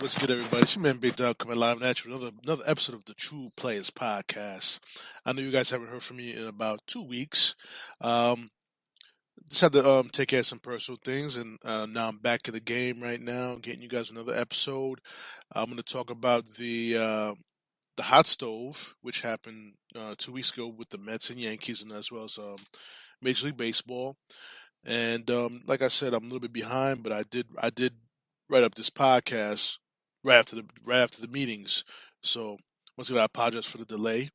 What's good, everybody? It's your man Big Dog coming live at you with another episode of the True Players Podcast. I know you guys haven't heard from me in about 2 weeks. Um, just had to take care of some personal things, and now I'm back in the game right now, getting you guys another episode. I'm going to talk about the hot stove, which happened 2 weeks ago with the Mets and Yankees, and as well as Major League Baseball. And like I said, I'm a little bit behind, but I did write up this podcast right after the meetings. So once again, I apologize for the delay.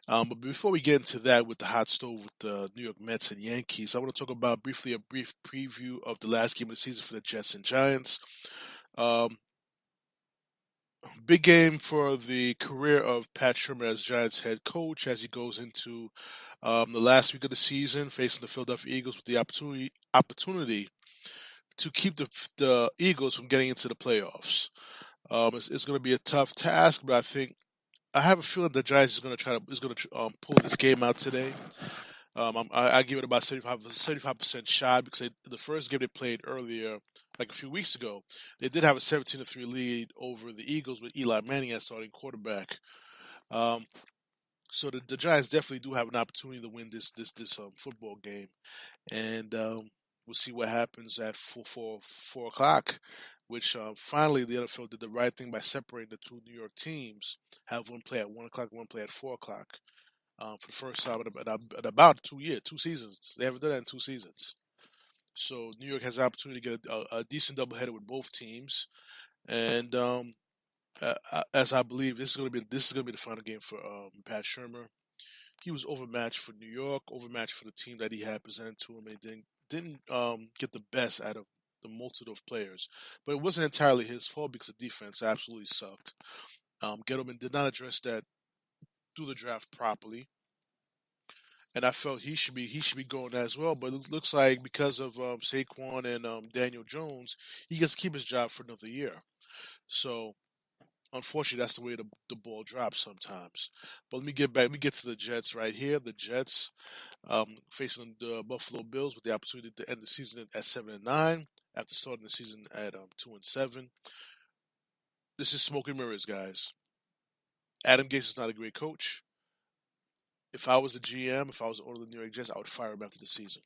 But before we get into that with the hot stove with the New York Mets and Yankees, I want to talk about briefly a brief preview of the last game of the season for the Jets and Giants. Um, Big game for the career of Pat Shermer as Giants head coach as he goes into the last week of the season facing the Philadelphia Eagles with the opportunity to keep the Eagles from getting into the playoffs. It's going to be a tough task, but I have a feeling the Giants is going to pull this game out today. I give it about 75% shot because the first game they played earlier, like a few weeks ago, they did have a 17-3 lead over the Eagles with Eli Manning as starting quarterback. Um, so the Giants definitely do have an opportunity to win this football game, and we'll see what happens at 4 o'clock. Which finally the NFL did the right thing by separating the two New York teams. Have one play at 1 o'clock, one play at 4 o'clock. For the first time in about 2 years, 2 seasons. They haven't done that in 2 seasons. So New York has the opportunity to get a decent doubleheader with both teams, and as I believe this is going to be the final game for Pat Shermer. He was overmatched for New York, overmatched for the team that he had presented to him, and didn't get the best out of the multitude of players. But it wasn't entirely his fault because the defense absolutely sucked. Gettleman did not address that through the draft properly, and I felt he should be going as well. But it looks like because of Saquon and Daniel Jones, he gets to keep his job for another year. So unfortunately, that's the way the ball drops sometimes. But let me get back. Let me get to the Jets right here. The Jets facing the Buffalo Bills with the opportunity to end the season at 7-9 after starting the season at 2-7. This is smoke and mirrors, guys. Adam Gase is not a great coach. If I was the GM, if I was the owner of the New York Jets, I would fire him after the season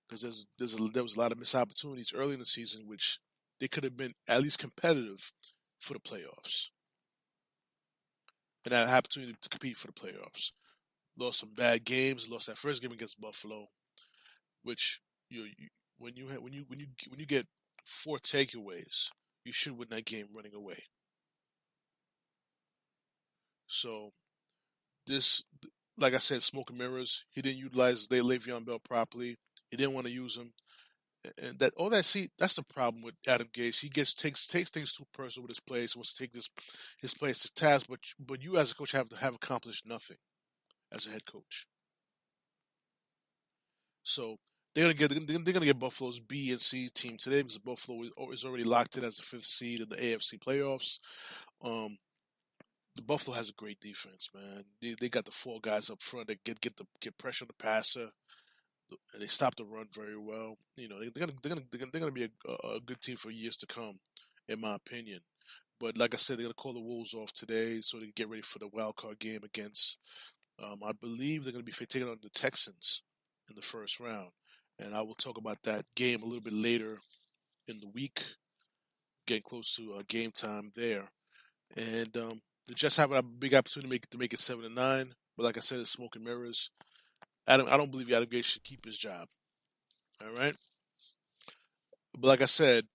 because there was a lot of missed opportunities early in the season, which they could have been at least competitive for the playoffs and had an opportunity to compete for the playoffs. Lost some bad games. Lost that first game against Buffalo, which you when you get 4 takeaways, you should win that game running away. So this, like I said, smoke and mirrors. He didn't utilize Le'Veon Bell properly. He didn't want to use him, and that's the problem with Adam Gase. He takes things too personal with his players. He wants to take his players to task, but you as a coach have accomplished nothing as a head coach. So they're gonna get Buffalo's B and C team today because Buffalo is already locked in as the fifth seed in the AFC playoffs. Um, the Buffalo has a great defense, man. They got the four guys up front that get pressure on the passer, and they stop the run very well. They're gonna be a good team for years to come, in my opinion. But like I said, they're gonna call the Wolves off today so they can get ready for the wild card game against. I believe they're gonna be taking on the Texans in the first round, and I will talk about that game a little bit later in the week, getting close to game time there. And the Jets have a big opportunity to make it 7-9, but like I said, it's smoke and mirrors. I don't believe Adam Gase should keep his job. All right, but like I said,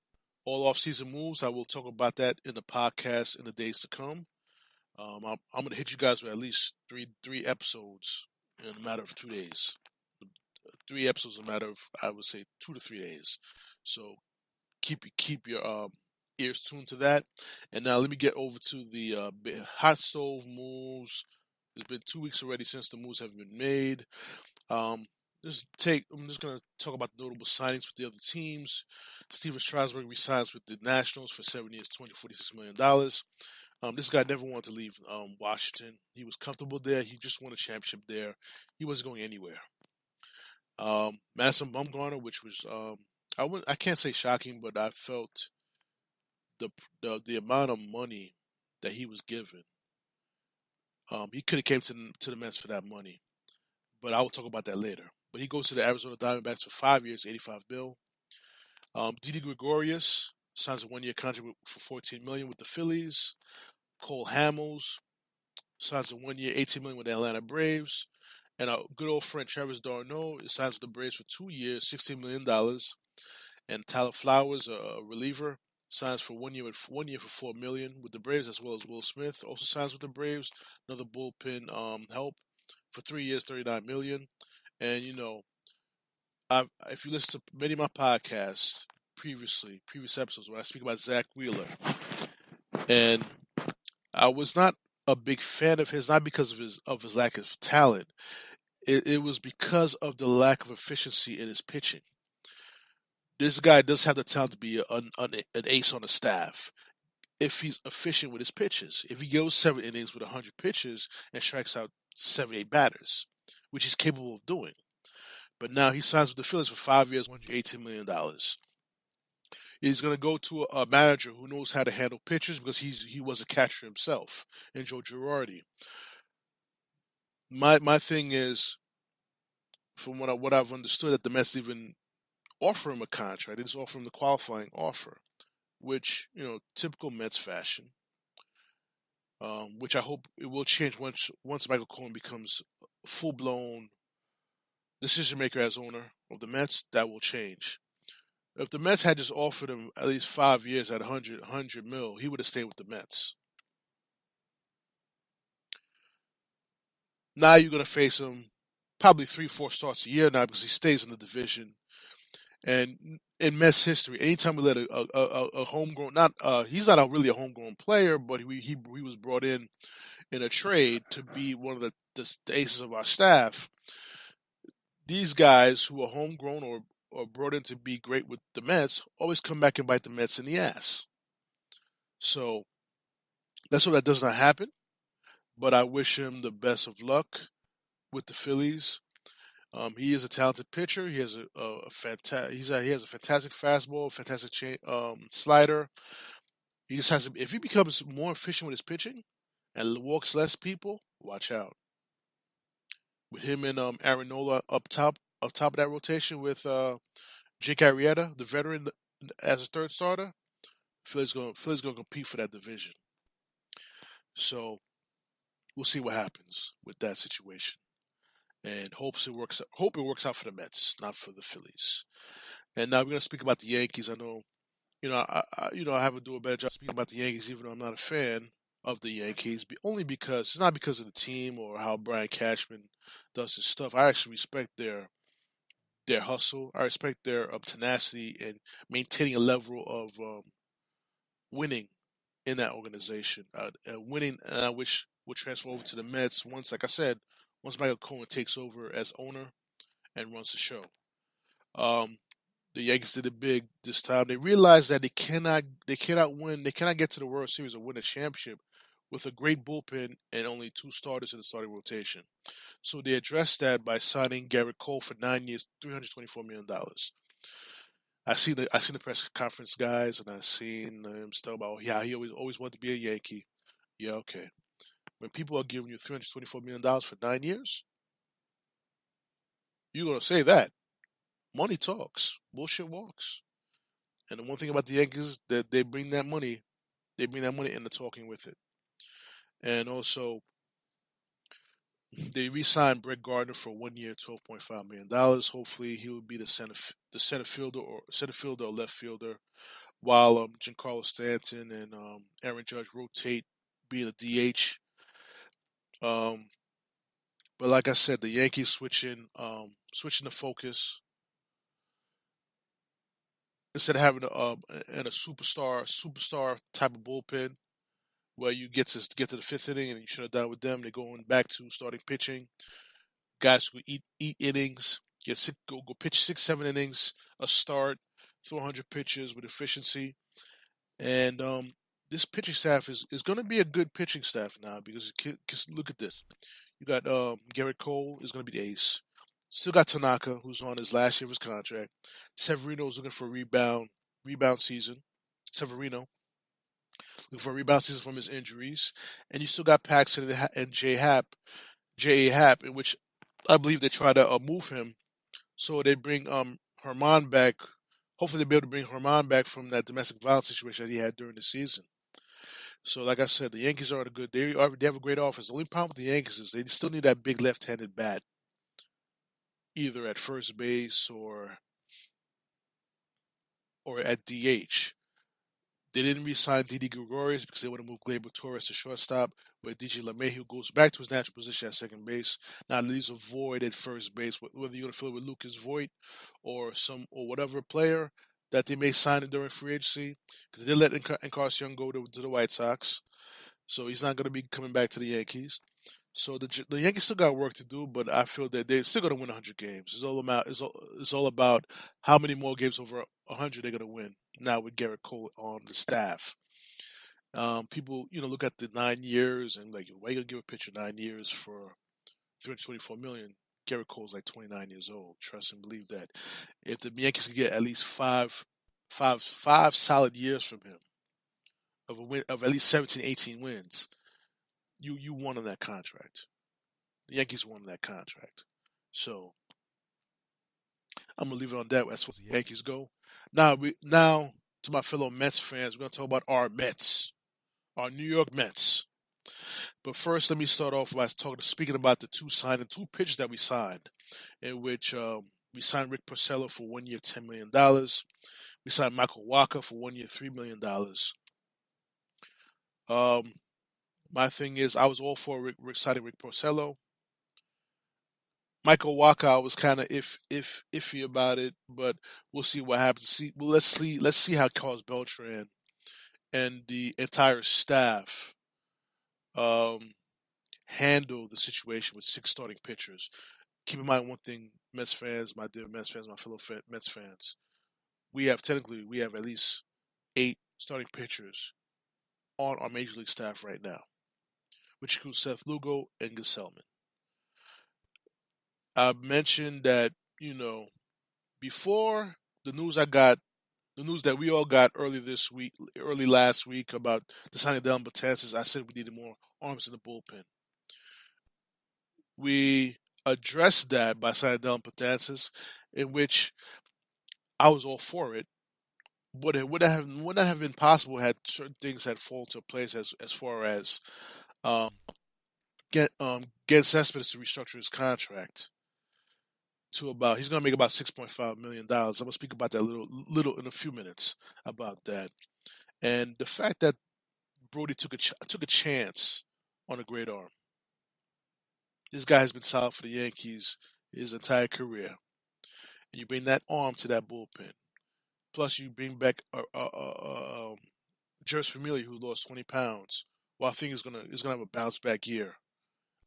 all off-season moves. I will talk about that in the podcast in the days to come. I'm going to hit you guys with at least three episodes in a matter of 2 days. 3 episodes in a matter of, I would say, 2 to 3 days. So keep your ears tuned to that. And now let me get over to the hot stove moves. It's been 2 weeks already since the moves have been made. Um, I'm just gonna talk about the notable signings with the other teams. Steven Strasburg resigns with the Nationals for 7 years, $46 million. This guy never wanted to leave Washington. He was comfortable there. He just won a championship there. He wasn't going anywhere. Madison Bumgarner, which was I can't say shocking, but I felt the the amount of money that he was given. He could have came to the Mets for that money, but I will talk about that later. But he goes to the Arizona Diamondbacks for 5 years, 85 mil. Didi Gregorius signs a 1 year contract for 14 million with the Phillies. Cole Hamels signs a 1 year, 18 million with the Atlanta Braves. And our good old friend Travis d'Arnaud signs with the Braves for 2 years, $16 million. And Tyler Flowers, a reliever, signs for 1 year with 1 year for 4 million with the Braves, as well as Will Smith also signs with the Braves, another bullpen help for 3 years, 39 million. And if you listen to many of my podcasts previous episodes when I speak about Zach Wheeler, and I was not a big fan of his, not because of his lack of talent. It was because of the lack of efficiency in his pitching. This guy does have the talent to be an ace on the staff if he's efficient with his pitches. If he goes 7 innings with 100 pitches and strikes out 78 batters, which he's capable of doing. But now he signs with the Phillies for 5 years, $118 million. He's going to go to a manager who knows how to handle pitchers because he was a catcher himself, in Joe Girardi. My thing is, from what I've understood, that the Mets even offer him a contract. They just offer him the qualifying offer, which typical Mets fashion. Which I hope it will change once Michael Cohen becomes a full blown decision maker as owner of the Mets. That will change. If the Mets had just offered him at least 5 years at 100 mil, he would have stayed with the Mets. Now you're going to face him probably 3-4 starts a year now because he stays in the division. And in Mets history, anytime we let a homegrown, he's not really a homegrown player, but he was brought in a trade to be one of the aces of our staff. These guys who are homegrown or brought in to be great with the Mets always come back and bite the Mets in the ass. So let's hope that does not happen. But I wish him the best of luck with the Phillies. He is a talented pitcher. He has he has a fantastic fastball, fantastic slider. He just has to. If he becomes more efficient with his pitching and walks less people, watch out. With him and Aaron Nola up top of that rotation with Jake Arrieta, the veteran, as a third starter, Philly's going to compete for that division. So we'll see what happens with that situation, and hope it works out for the Mets, not for the Phillies. And now we're going to speak about the Yankees. I know, I have to do a better job speaking about the Yankees, even though I'm not a fan of the Yankees. Only because it's not because of the team or how Brian Cashman does his stuff. I actually respect their hustle. I respect their tenacity and maintaining a level of winning in that organization. Winning, and I wish would transfer over to the Mets once, like I said, once Michael Cohen takes over as owner and runs the show. The Yankees did it big this time. They realized that they cannot win. They cannot get to the World Series or win a championship with a great bullpen and only two starters in the starting rotation. So they addressed that by signing Garrett Cole for 9 years, $324 million. I seen the press conference guys, and I seen him talk about he always wanted to be a Yankee. Yeah, okay. When people are giving you $324 million for 9 years, you're gonna say that money talks, bullshit walks. And the one thing about the Yankees that they bring that money in the talking with it. And also, they re-signed Brett Gardner for 1 year, $12.5 million. Hopefully, he will be the center fielder or left fielder, while Giancarlo Stanton and Aaron Judge rotate being a DH. But like I said, the Yankees switching the focus instead of having a superstar type of bullpen where you get to the fifth inning and you shut it down with them. They're going back to starting pitching. Guys who eat innings, go pitch 6-7 innings, a start, throw 100 pitches with efficiency, and this pitching staff is going to be a good pitching staff now because look at this. You got Garrett Cole is going to be the ace. Still got Tanaka, who's on his last year of his contract. Severino's looking for a rebound season. Severino. looking for a rebound season from his injuries, and you still got Paxson and J. A. Happ, in which I believe they try to move him so they bring Herman back. Hopefully, they'll be able to bring Herman back from that domestic violence situation that he had during the season. So, like I said, the Yankees are in a good. They have a great offense. The only problem with the Yankees is they still need that big left-handed bat, either at first base or at DH. They didn't re-sign Didi Gregorius because they want to move Gleyber Torres to shortstop, but DJ LeMahieu goes back to his natural position at second base. Now leaves a void at first base, whether you're going to fill it with Lucas Voigt or whatever player that they may sign during free agency, because they did let Encarnacion go to the White Sox, so he's not going to be coming back to the Yankees. So the Yankees still got work to do, but I feel that they're still going to win 100 games. It's all about how many more games over 100 they're going to win. Now with Garrett Cole on the staff, people look at the 9 years and like, why are you going to give a pitcher 9 years for 324 million? Garrett Cole's like 29 years old. Trust and believe that. If the Yankees can get at least five solid years from him of at least 17, 18 wins, you won on that contract. The Yankees won that contract. So I'm gonna leave it on that as far as the Yankees go. Now to my fellow Mets fans, we're gonna talk about our Mets, our New York Mets. But first, let me start off by speaking about the two pitchers that we signed, in which we signed Rick Porcello for 1 year, $10 million. We signed Michael Walker for 1 year, $3 million. My thing is, I was all for signing Rick Porcello. Michael Walker, I was kind of iffy about it, but we'll see what happens. Let's see how Carlos Beltran and the entire staff um, handle the situation with six starting pitchers. Keep in mind one thing, Mets fans, my dear Mets fans, my fellow Mets fans. We have at least 8 starting pitchers on our major league staff right now, which includes Seth Lugo and Gesellman. I mentioned that, before the news the news that we all got early last week about the signing of Dylan Betances, I said we needed more arms in the bullpen. We addressed that by signing Dylan Betances, in which I was all for it. But it would not have been possible had certain things had fallen into place as far as um, get Cespedes to restructure his contract to about he's going to make about $6.5 million. I'm going to speak about that little in a few minutes about that, and the fact that Brody took a chance on a great arm. This guy has been solid for the Yankees his entire career, and you bring that arm to that bullpen. Plus, you bring back Jeurys Familia, who lost 20 pounds. Well, I think is gonna have a bounce back year.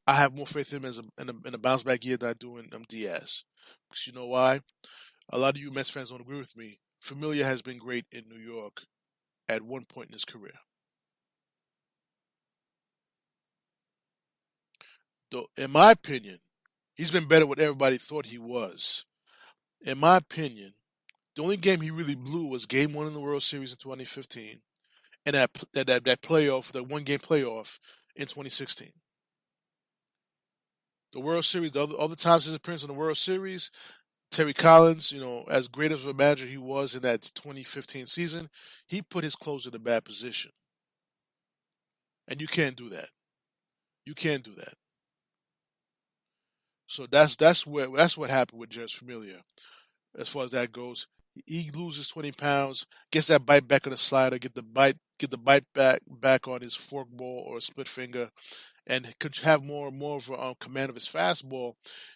I have more faith in him in a bounce back year than I do in Diaz. Because you know why? A lot of you Mets fans don't agree with me. Familia has been great in New York at one point in his career. Though, in my opinion, he's been better than what everybody thought he was. In my opinion, the only game he really blew was Game One in the World Series in 2015, and that playoff, the one game playoff in 2016. The World Series, the other times his appearance in the World Series, Terry Collins, as great as a manager he was in that 2015 season, he put his closer in a bad position, and you can't do that. You can't do that. So that's what happened with Jeurys Familia as far as that goes. He loses 20 pounds, gets that bite back on the slider, get the bite back on his forkball or split finger, and could have more of a command of his fastball.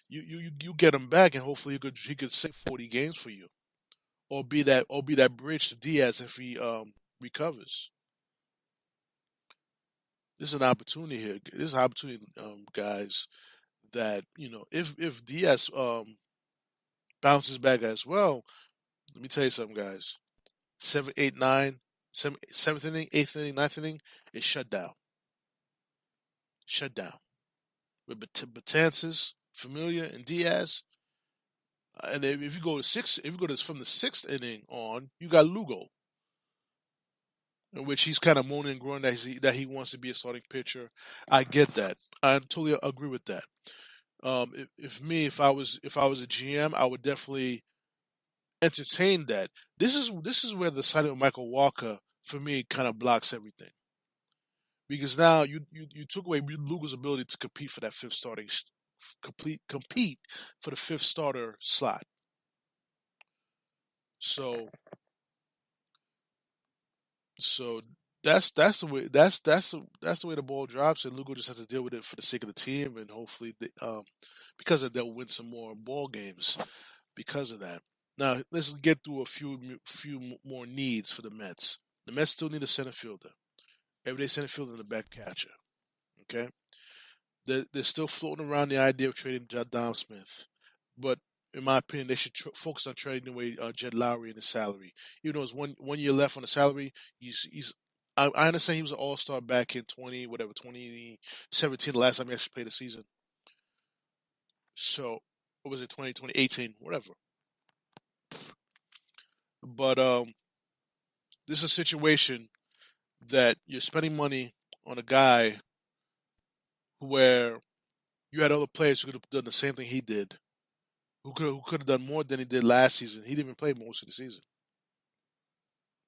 You get him back, and hopefully he could save 40 games for you, or be that bridge to Diaz if he recovers. This is an opportunity here. This is an opportunity, guys. That if Diaz bounces back as well, let me tell you something, guys. 7, 8, 9, seventh inning, eighth inning, ninth inning is shut down. Shut down. With Betances, Familia, and Diaz. And if you go to from the sixth inning on, you got Lugo. in which he's kind of moaning and groaning that he wants to be a starting pitcher. I get that. I totally agree with that. If I was a GM, I would definitely entertain that. This is where the signing of Michael Walker for me kind of blocks everything, because now you took away Luga's ability to compete for that fifth starting compete for the fifth starter slot. So so that's the way that's the way the ball drops, and Lugo just has to deal with it for the sake of the team, and hopefully because of they'll win some more ball games because of that. Now let's get through a few more needs for the Mets. The Mets still need a center fielder, everyday center fielder, and a back catcher. Okay, they're still floating around the idea of trading Dom Smith, but in my opinion, they should focus on trading away Jed Lowry and his salary. Even though it's one year left on the salary, he's. I understand he was an All Star back in 2017, the last time he actually played a season. So what was it, 2018, whatever. But this is a situation that you're spending money on a guy where you had other players who could have done the same thing he did, who could have done more than he did last season. He didn't even play most of the season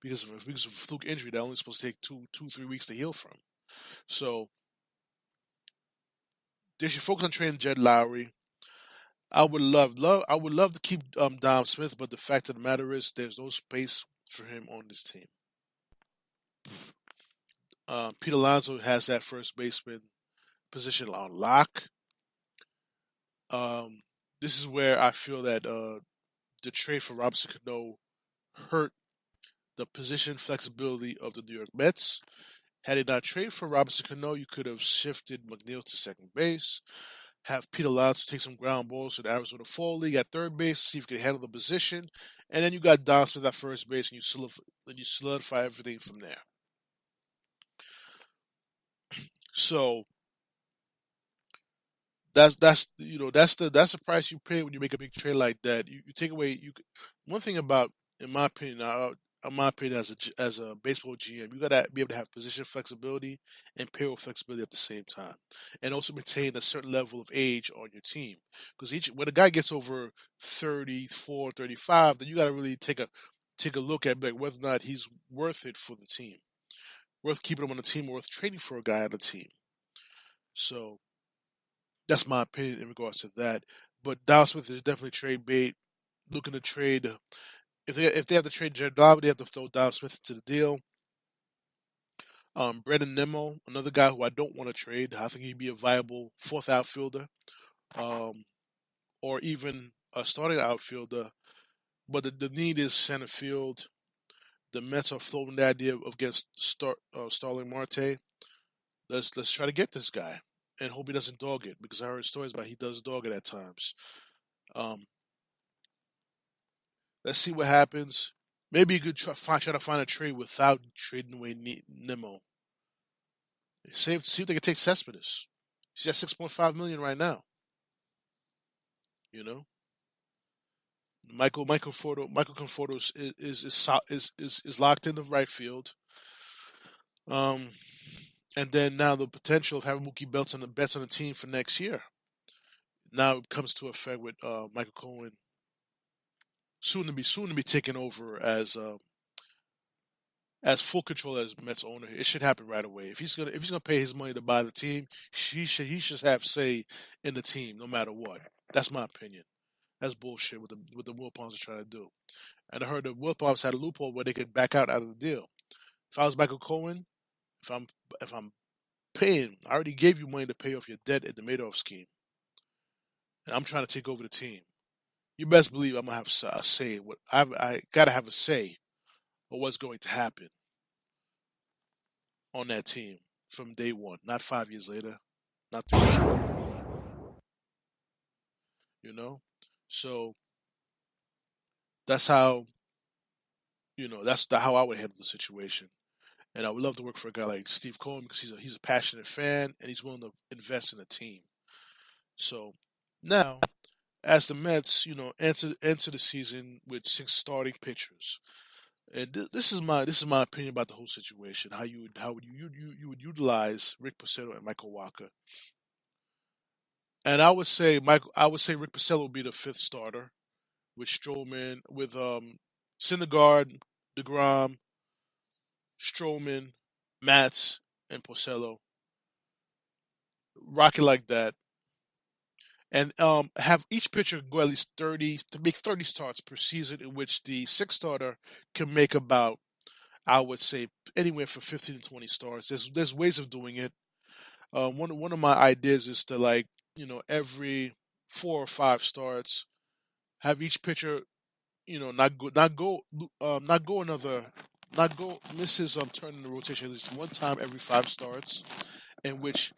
because of a fluke injury that only supposed to take 3 weeks to heal from. So they should focus on trading Jed Lowry. I would love to keep Dom Smith, but the fact of the matter is there's no space for him on this team. Pete Alonso has that first baseman position on lock. Um, this is where I feel that the trade for Robinson Cano hurt the position flexibility of the New York Mets. Had it not traded for Robinson Cano, you could have shifted McNeil to second base, have Pete Alonso take some ground balls to the Arizona Fall League at third base, see if you can handle the position, and then you got Don Smith at first base, and you solidify everything from there. So that's the price you pay when you make a big trade like that. You take away one thing about, in my opinion, as a baseball GM, you gotta be able to have position flexibility and payroll flexibility at the same time, and also maintain a certain level of age on your team. Because each when a guy gets over 34, 35, then you gotta really take a look at like, whether or not he's worth it for the team, worth keeping him on the team, or worth trading for a guy on the team. So that's my opinion in regards to that. But Dallas Smith is definitely trade bait. Looking to trade, if they have to trade Jared Dowd, they have to throw Dom Smith into the deal. Brandon Nimmo, another guy who I don't want to trade. I think he'd be a viable fourth outfielder, um, or even a starting outfielder. But the need is center field. The Mets are floating the idea of against Starling Marte. Let's try to get this guy and hope he doesn't dog it, because I heard stories about he does dog it at times. Um, let's see what happens. Maybe you could try to find a trade without trading away Nimmo. See if they can take Cespedes. He's at 6.5 million right now. You know, Michael Conforto is locked in the right field. Um, and then now the potential of having Mookie Betts on the team for next year now it comes to effect with Michael Cohen soon to be taken over as full control as Mets owner. It should happen right away. If he's gonna pay his money to buy the team, he should have say in the team no matter what. That's my opinion. That's bullshit what the Wilpons are trying to do. And I heard the Wilpons had a loophole where they could back out of the deal. If I was Michael Cohen, if I'm paying, I already gave you money to pay off your debt at the Madoff scheme, and I'm trying to take over the team. You best believe I'm gonna have a say. What I gotta have a say of what's going to happen on that team from day one, not 5 years later, not 3 years later. You know, so that's how how I would handle the situation. And I would love to work for a guy like Steve Cohen because he's a passionate fan and he's willing to invest in a team. So now, as the Mets, enter the season with six starting pitchers. And this is my opinion about the whole situation. How would you utilize Rick Porcello and Michael Walker? And I would say Rick Porcello would be the fifth starter with Stroman, with Syndergaard, Degrom, Stroman, Matz, and Porcello. Rock it like that, and have each pitcher go at least 30 to make 30 starts per season, in which the sixth starter can make about, I would say, anywhere from 15 to 20 starts. There's ways of doing it. One of my ideas is to, like, every 4 or 5 starts, have each pitcher, not go another, not go miss his turn in the rotation at least one time every 5 starts, in which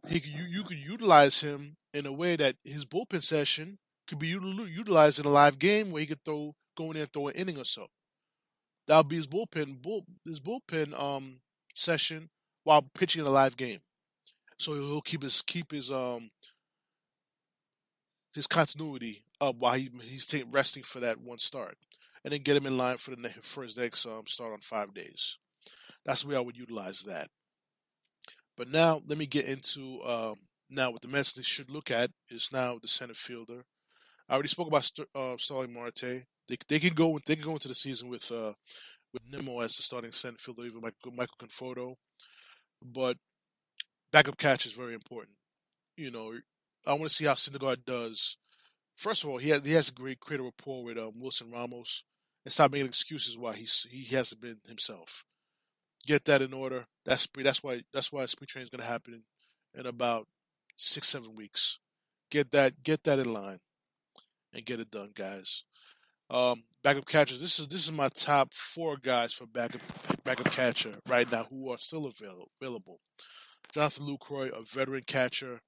you could utilize him in a way that his bullpen session could be utilized in a live game where he could go in there and throw an inning or so. That'll be his bullpen session while pitching in a live game. So he'll keep his continuity up while he's resting for that one start, and then get him in line for for his next start on 5 days. That's the way I would utilize that. But now let me get into now what the Mets they should look at is now the center fielder. I already spoke about Starling Marte. They can go into the season with Nimmo as the starting center fielder, even Michael Conforto. But backup catch is very important. You know, I want to see how Syndergaard does. First of all, he has a great creative rapport with Wilson Ramos, and stop making excuses why he hasn't been himself. Get that in order. That's why spring training is going to happen in about 6 7 weeks. Get that in line and get it done, guys. Backup catchers. This is my top 4 guys for backup catcher right now who are still available. Jonathan Lucroy, a veteran catcher.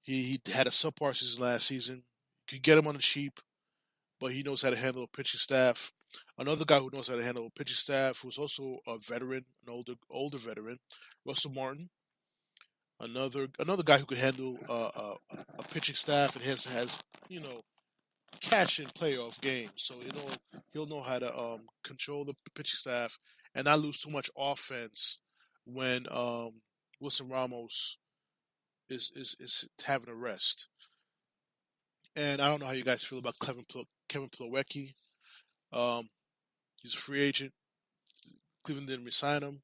He had a subpar season last season. You could get him on the cheap, but he knows how to handle a pitching staff. Another guy who knows how to handle a pitching staff, who's also a veteran, an older veteran, Russell Martin. Another guy who could handle a pitching staff and has catch in playoff games. So he'll know how to control the pitching staff and not lose too much offense when Wilson Ramos is having a rest. And I don't know how you guys feel about Kevin Plawecki. Um, he's a free agent. Cleveland didn't resign him.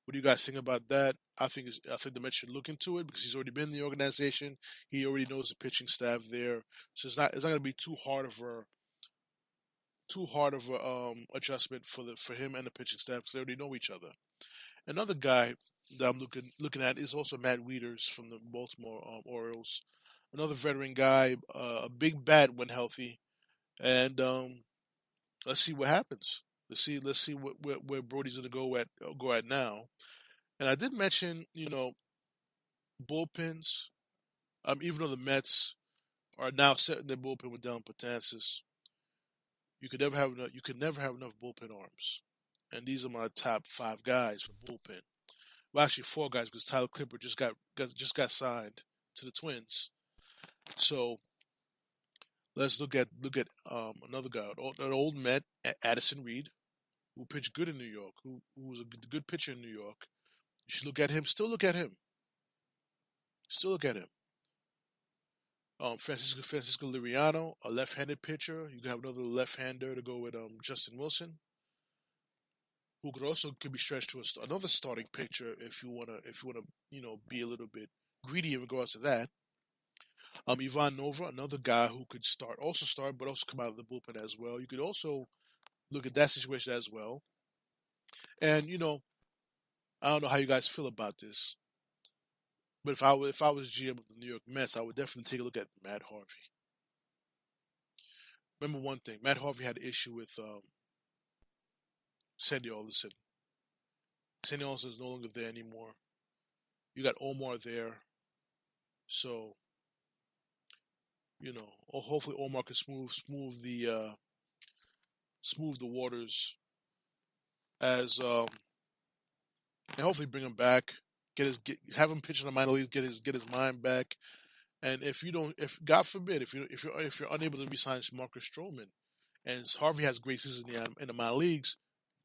What do you guys think about that? I think the Mets should look into it because he's already been in the organization. He already knows the pitching staff there, so it's not going to be too hard of a adjustment for him and the pitching staff because they already know each other. Another guy that I'm looking at is also Matt Wieters from the Baltimore Orioles. Another veteran guy, a big bat when healthy, and let's see what happens. Let's see where Brody's going to go at now. And I did mention, bullpens. Even though the Mets are now setting their bullpen with Dylan Betances, you could never have enough bullpen arms. And these are my top 5 guys for bullpen. Well, actually 4 guys because Tyler Clipper just got signed to the Twins. So let's look at another guy, an old Met, Addison Reed, who pitched good in New York, who was a good pitcher in New York. You should look at him. Still look at him. Still look at him. Francisco Liriano, a left-handed pitcher. You can have another left-hander to go with Justin Wilson, who could be stretched to another starting pitcher if you wanna be a little bit greedy in regards to that. Ivan Nova, another guy who could start, but also come out of the bullpen as well. You could also look at that situation as well. And I don't know how you guys feel about this, but if I was GM of the New York Mets, I would definitely take a look at Matt Harvey. Remember one thing: Matt Harvey had an issue with Sandy Alderson. Sandy Alderson is no longer there anymore. You got Omar there, so hopefully Omar can smooth the waters as and hopefully bring him back. Have him pitch in the minor leagues, get his mind back. And if God forbid, if you're unable to resign Marcus Stroman, and Harvey has great season in the minor leagues,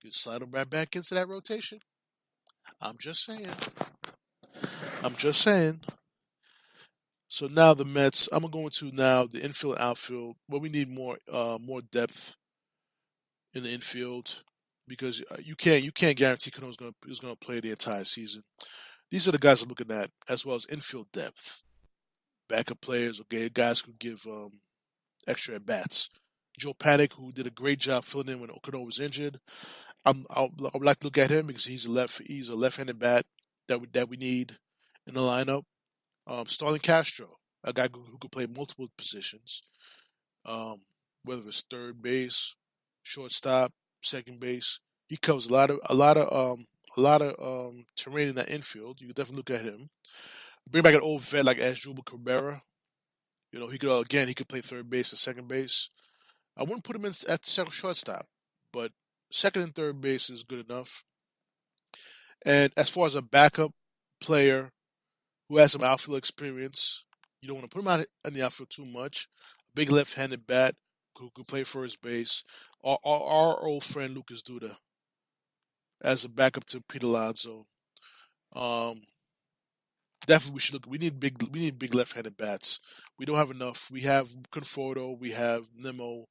You slide him right back into that rotation. I'm just saying. I'm just saying. So now the Mets. I'm gonna go into now the infield, outfield. Where we need more depth in the infield because you can't guarantee Cano's gonna is gonna play the entire season. These are the guys I'm looking at, as well as infield depth, backup players, okay, guys who give extra at bats. Joe Panic, who did a great job filling in when Cano was injured. I would like to look at him because he's a left-handed bat that we need in the lineup. Starling Castro, a guy who could play multiple positions, um, whether it's third base, shortstop, second base. He covers a lot of terrain in that infield. You could definitely look at him. Bring back an old vet like Asdrubal Cabrera. He could again he could play third base and second base. I wouldn't put him in at the second shortstop, but second and third base is good enough. And as far as a backup player who has some outfield experience, you don't want to put him out in the outfield too much. A big left-handed bat who could play first base. Our old friend Lucas Duda as a backup to Pete Alonso. Um, Definitely we should look. We need big left-handed bats. We don't have enough. We have Conforto. We have Nemo.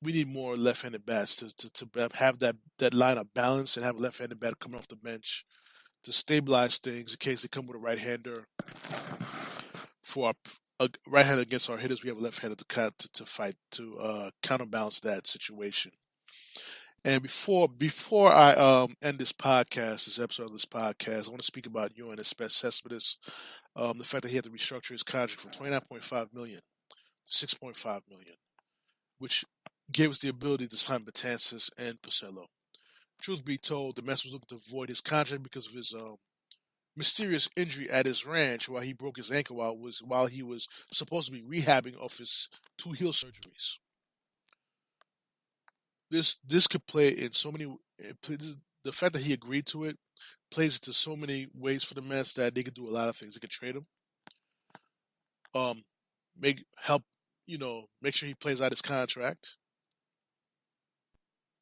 We need more left-handed bats to have that lineup balance and have a left-handed bat coming off the bench to stabilize things in case they come with a right-hander for a right-hander against our hitters. We have a left-hander to fight to counterbalance that situation. And before I end this episode of this podcast, I want to speak about Yoenis Cespedes, the fact that he had to restructure his contract from 29.5 million to 6.5 million, which gave us the ability to sign Betances and Porcello. Truth be told, the Mets was looking to void his contract because of his mysterious injury at his ranch while he broke his ankle while he was supposed to be rehabbing off his two heel surgeries. This could play in so many. The fact that he agreed to it plays into so many ways for the Mets that they could do a lot of things. They could trade him, um, make help, make sure he plays out his contract,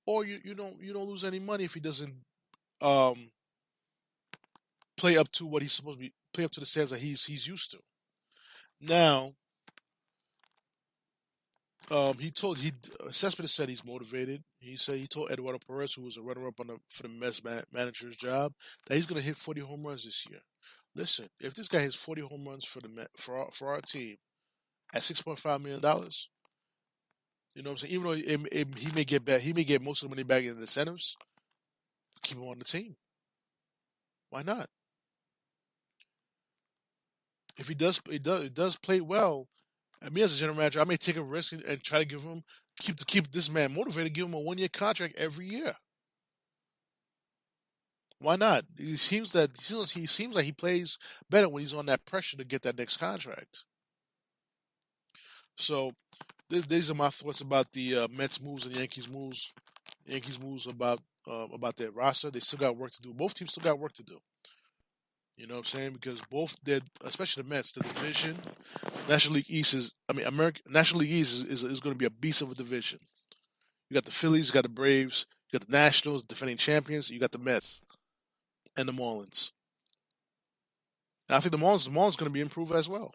or you don't lose any money if he doesn't um play up to what he's supposed to be play up to the standards that he's used to. Now, he Cespedes said he's motivated. He said he told Eduardo Perez, who was a runner-up for the Mets manager's job, that he's going to hit 40 home runs this year. Listen, if this guy hits 40 home runs for our team at $6.5 million, you know what I'm saying. Even though he may get most of the money back in incentives, keep him on the team. Why not? If he does play well, I mean, as a general manager, I may take a risk and try to keep this man motivated, give him a 1 year contract every year. Why not? He seems like he plays better when he's on that pressure to get that next contract. So these are my thoughts about the Mets moves and Yankees moves. Yankees moves about their roster. They still got work to do. Both teams still got work to do. You know what I'm saying? Because both did, especially the Mets, the division, National League East American National League East is going to be a beast of a division. You got the Phillies, you got the Braves, you got the Nationals, defending champions, you got the Mets and the Marlins. And I think the Marlins going to be improved as well.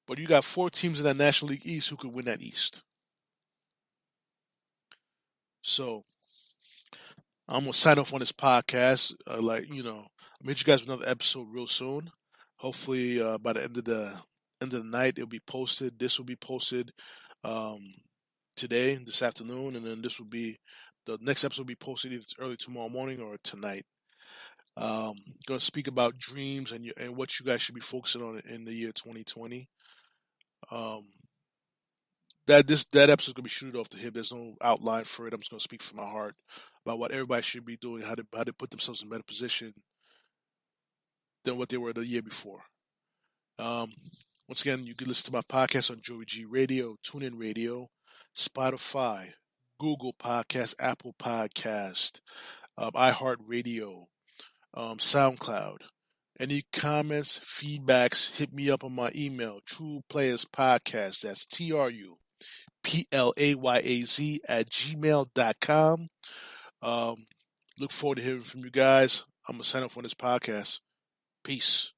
But you got four teams in that National League East who could win that East. So I'm gonna sign off on this podcast. I'll meet you guys with another episode real soon. Hopefully, by the end of the night, it'll be posted. This will be posted um, today, this afternoon, and then the next episode will be posted either early tomorrow morning or tonight. Going to speak about dreams and what you guys should be focusing on in the year 2020. Um, that episode gonna be shooted off the hip. There's no outline for it. I'm just gonna speak from my heart about what everybody should be doing, how to put themselves in a better position than what they were the year before. Um, Once again, you can listen to my podcast on Joey G Radio, TuneIn Radio, Spotify, Google Podcast, Apple Podcast, iHeartRadio, SoundCloud. Any comments, feedbacks, hit me up on my email, True Players Podcast. That's TRU PLAYAZ@gmail.com. Look forward to hearing from you guys. I'm going to sign off on this podcast. Peace.